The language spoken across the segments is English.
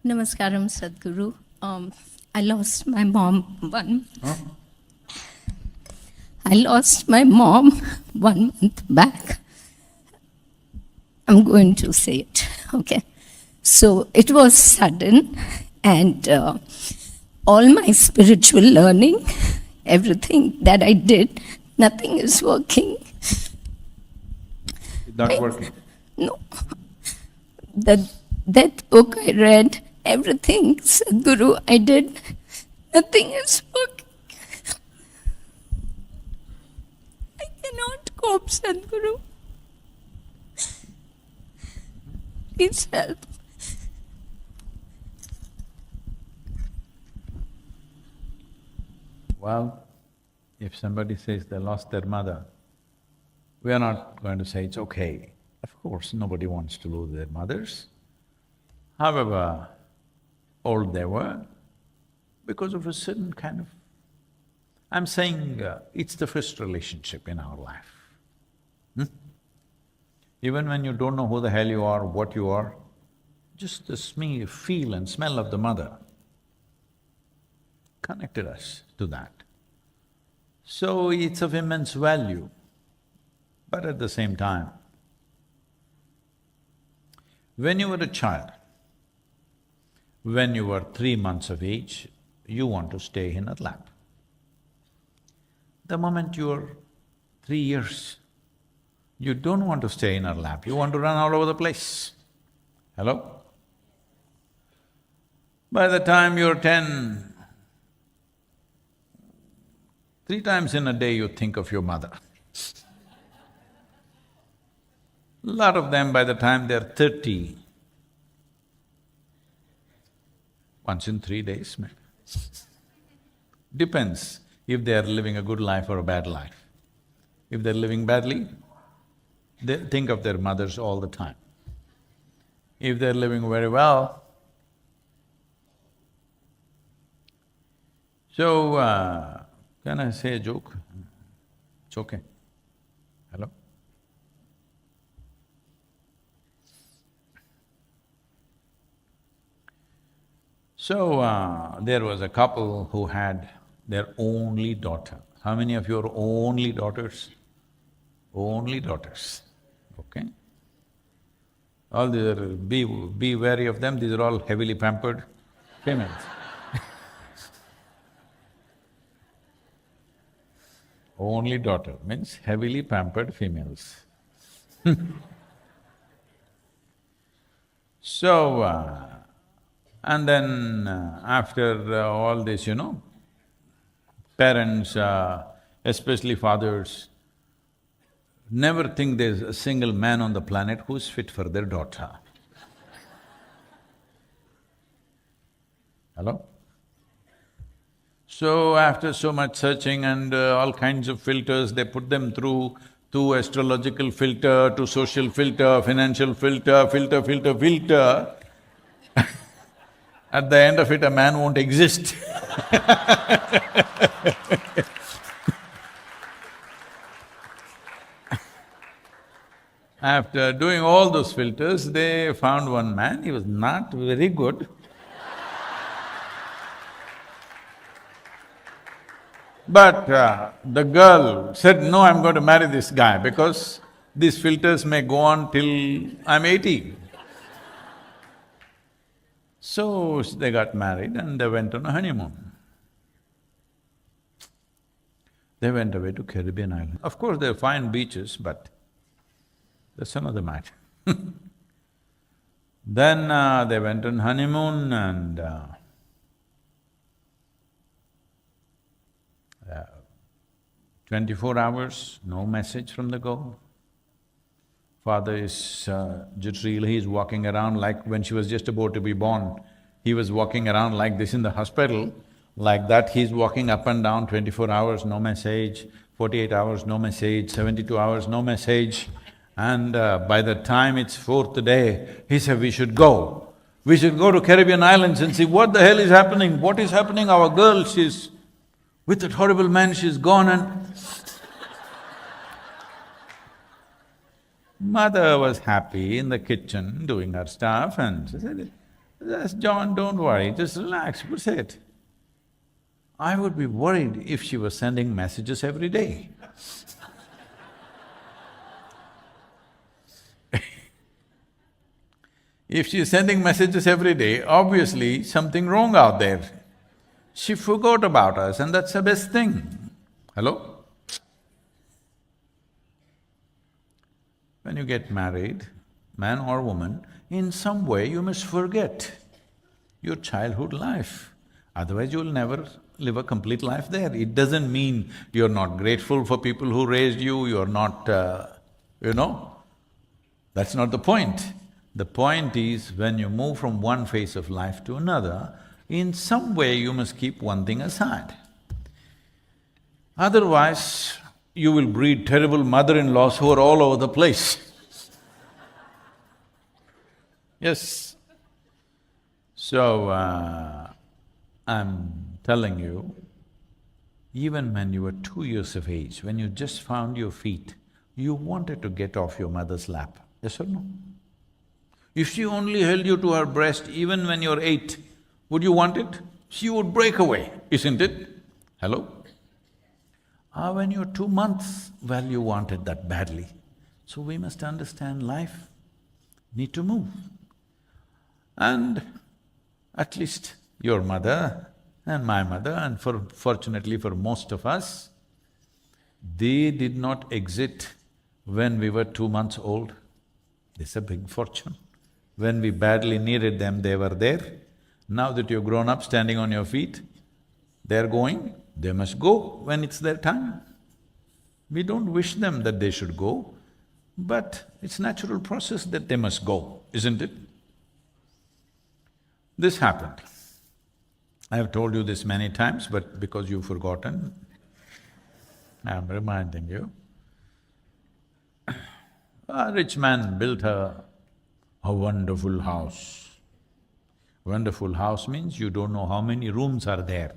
Namaskaram, Sadhguru. I lost my mom I lost my mom 1 month back. I'm going to say it, okay? So it was sudden, and all my spiritual learning, everything that I did, nothing is working. Not working? No. The death book I read, everything, Sadhguru, I did, nothing is working. I cannot cope, Sadhguru. Please help. Well, if somebody says they lost their mother, we are not going to say it's okay. Of course, nobody wants to lose their mothers. However old they were, because of a certain kind of… I'm saying it's the first relationship in our life. Even when you don't know who the hell you are, what you are, just the feel and smell of the mother connected us to that. So it's of immense value, but at the same time, when you were a child, when you were 3 months of age, you want to stay in her lap. The moment you're 3 years, you don't want to stay in her lap, you want to run all over the place. Hello? By the time you're 10, 3 times in a day you think of your mother. Lot of them, by the time they're 30, once in 3 days maybe. Depends if they are living a good life or a bad life. If they're living badly, they think of their mothers all the time. If they're living very well, so, can I say a joke? It's okay. Hello? So, there was a couple who had their only daughter. How many of you are only daughters? Only daughters, okay? All these are… be wary of them, these are all heavily pampered females. Only daughter means heavily pampered females. So, and then after all this, parents, especially fathers, never think there's a single man on the planet who's fit for their daughter. Hello? So after so much searching and all kinds of filters, they put them through to astrological filter, to social filter, financial filter, filter. At the end of it, a man won't exist. After doing all those filters, they found one man, he was not very good. But the girl said, no, I'm going to marry this guy because these filters may go on till I'm 80. So they got married and they went on a honeymoon. They went away to Caribbean island. Of course, there are fine beaches, but that's another matter. Then they went on honeymoon and 24 hours, no message from the girl. Father is jittery, he's walking around like when she was just about to be born, he was walking around like this in the hospital, like that he's walking up and down 24 hours, no message, 48 hours, no message, 72 hours, no message. And by the time it's 4th day, he said, we should go. We should go to Caribbean islands and see what the hell is happening, what is happening, our girl, she's with that horrible man, she's gone and… Mother was happy in the kitchen doing her stuff and she said, Just, John, don't worry, just relax, that's it. I would be worried if she was sending messages every day. If she's sending messages every day, obviously something wrong out there. She forgot about us and that's the best thing. Hello? When you get married, man or woman, in some way you must forget your childhood life. Otherwise you'll never live a complete life there. It doesn't mean you're not grateful for people who raised you, you're not, that's not the point. The point is, when you move from one phase of life to another, in some way you must keep one thing aside. Otherwise, you will breed terrible mother-in-laws who are all over the place. Yes. So, I'm telling you, even when you were 2 years of age, when you just found your feet, you wanted to get off your mother's lap, yes or no? If she only held you to her breast even when you're 8, would you want it? She would break away, isn't it? Hello? When you're 2 months, well, you wanted that badly. So we must understand life, need to move. And at least your mother and my mother, and fortunately for most of us, they did not exit when we were 2 months old. It's a big fortune. When we badly needed them, they were there. Now that you're grown up, standing on your feet, they're going, they must go when it's their time. We don't wish them that they should go, but it's natural process that they must go, isn't it? This happened. I have told you this many times, but because you've forgotten, I'm reminding you. A rich man built a wonderful house. Wonderful house means you don't know how many rooms are there,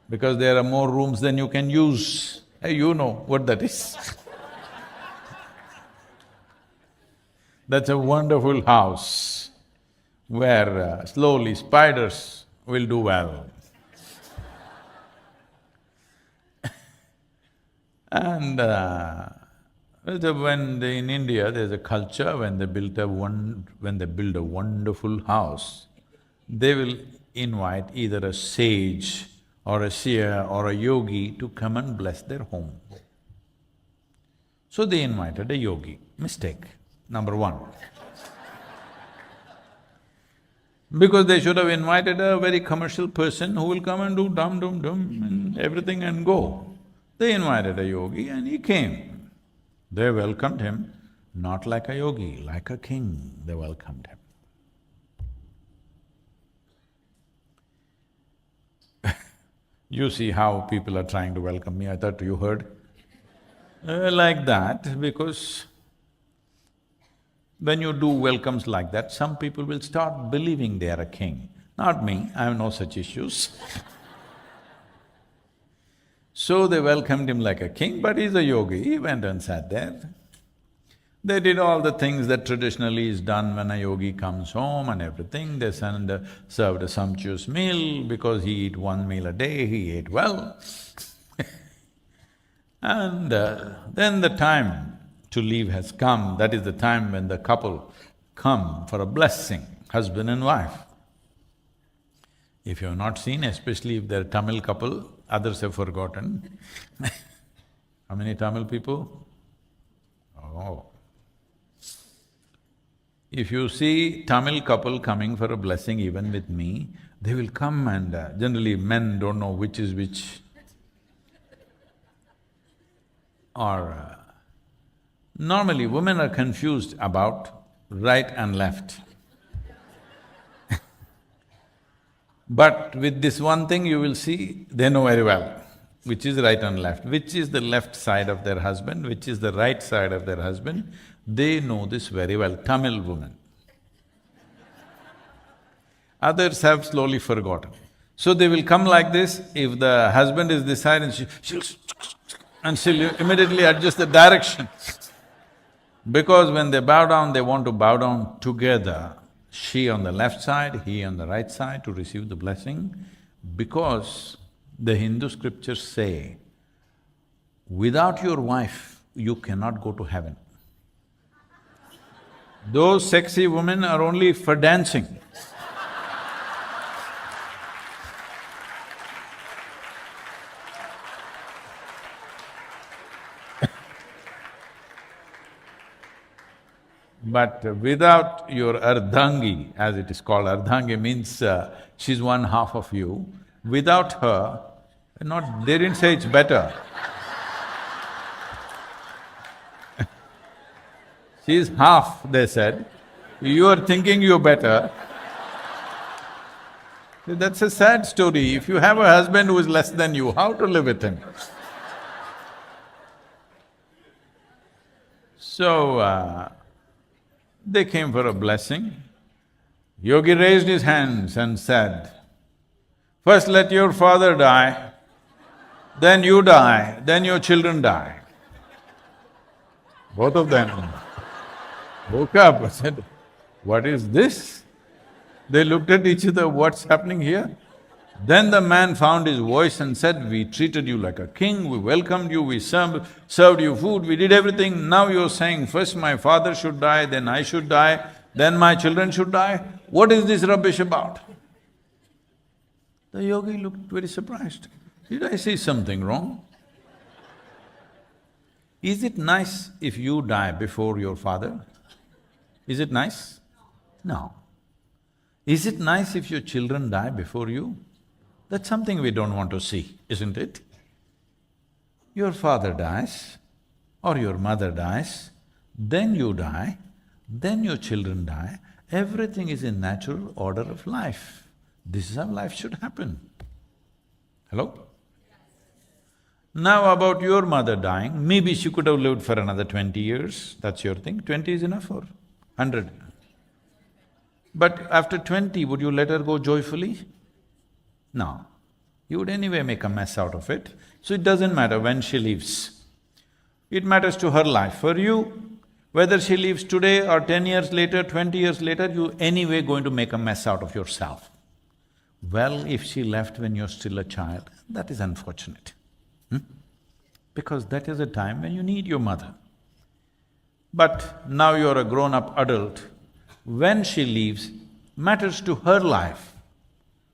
because there are more rooms than you can use. Hey, you know what that is. That's a wonderful house where slowly spiders will do well. And in India, there's a culture, when they build a wonderful house, they will invite either a sage or a seer or a yogi to come and bless their home. So they invited a yogi. Mistake, number one. Because they should have invited a very commercial person who will come and do dum-dum-dum and everything and go. They invited a yogi and he came. They welcomed him, not like a yogi, like a king, they welcomed him. You see how people are trying to welcome me, I thought you heard. Like that, because when you do welcomes like that, some people will start believing they are a king. Not me, I have no such issues. So they welcomed him like a king, but he's a yogi, he went and sat there. They did all the things that traditionally is done when a yogi comes home and everything. They served a sumptuous meal, because he eat 1 meal a day, he ate well. And then the time to leave has come. That is the time when the couple come for a blessing, husband and wife. If you have not seen, especially if they're a Tamil couple, others have forgotten. How many Tamil people? Oh. If you see Tamil couple coming for a blessing even with me, they will come and generally men don't know which is which. Or normally women are confused about right and left. But with this one thing you will see, they know very well which is right and left, which is the left side of their husband, which is the right side of their husband. They know this very well, Tamil women. Others have slowly forgotten. So they will come like this, if the husband is this side and she'll immediately adjust the direction. Because when they bow down, they want to bow down together. She on the left side, he on the right side to receive the blessing, because the Hindu scriptures say, without your wife, you cannot go to heaven. Those sexy women are only for dancing. But without your ardhangi, as it is called, ardhangi means she's one half of you, without her, they didn't say it's better. She's half, they said. You are thinking you're better. That's a sad story. If you have a husband who is less than you, how to live with him? So, they came for a blessing. Yogi raised his hands and said, first let your father die, then you die, then your children die. Both of them woke up and said, what is this? They looked at each other, what's happening here? Then the man found his voice and said, we treated you like a king, we welcomed you, we served you food, we did everything. Now you're saying, first my father should die, then I should die, then my children should die. What is this rubbish about? The yogi looked very surprised. Did I say something wrong? Is it nice if you die before your father? Is it nice? No. Is it nice if your children die before you? That's something we don't want to see, isn't it? Your father dies or your mother dies, then you die, then your children die. Everything is in natural order of life. This is how life should happen. Hello? Now about your mother dying, maybe she could have lived for another 20 years, that's your thing. 20 is enough or 100? But after 20, would you let her go joyfully? No. You would anyway make a mess out of it, so it doesn't matter when she leaves. It matters to her life. For you, whether she leaves today or 10 years later, 20 years later, you anyway going to make a mess out of yourself. Well, if she left when you're still a child, that is unfortunate. Because that is a time when you need your mother. But now you're a grown-up adult, when she leaves, matters to her life,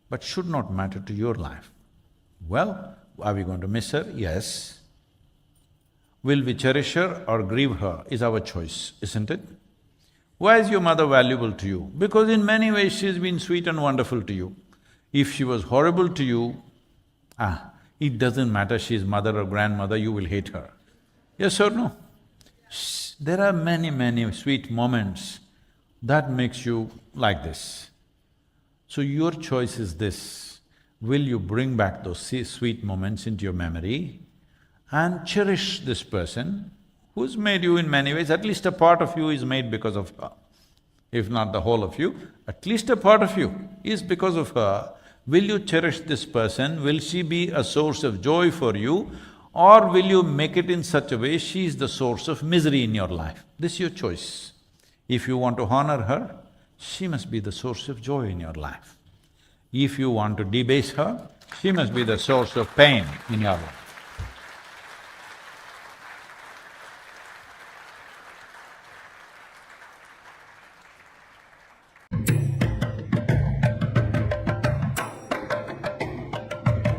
but should not matter to your life. Well, are we going to miss her? Yes. Will we cherish her or grieve her is our choice, isn't it? Why is your mother valuable to you? Because in many ways she's been sweet and wonderful to you. If she was horrible to you, it doesn't matter she's mother or grandmother, you will hate her. Yes or no? There are many sweet moments that makes you like this. So your choice is this, will you bring back those sweet moments into your memory and cherish this person who's made you in many ways, at least a part of you is made because of her. If not the whole of you, at least a part of you is because of her. Will you cherish this person? Will she be a source of joy for you? Or will you make it in such a way she is the source of misery in your life? This is your choice. If you want to honor her, she must be the source of joy in your life. If you want to debase her, she must be the source of pain in your life.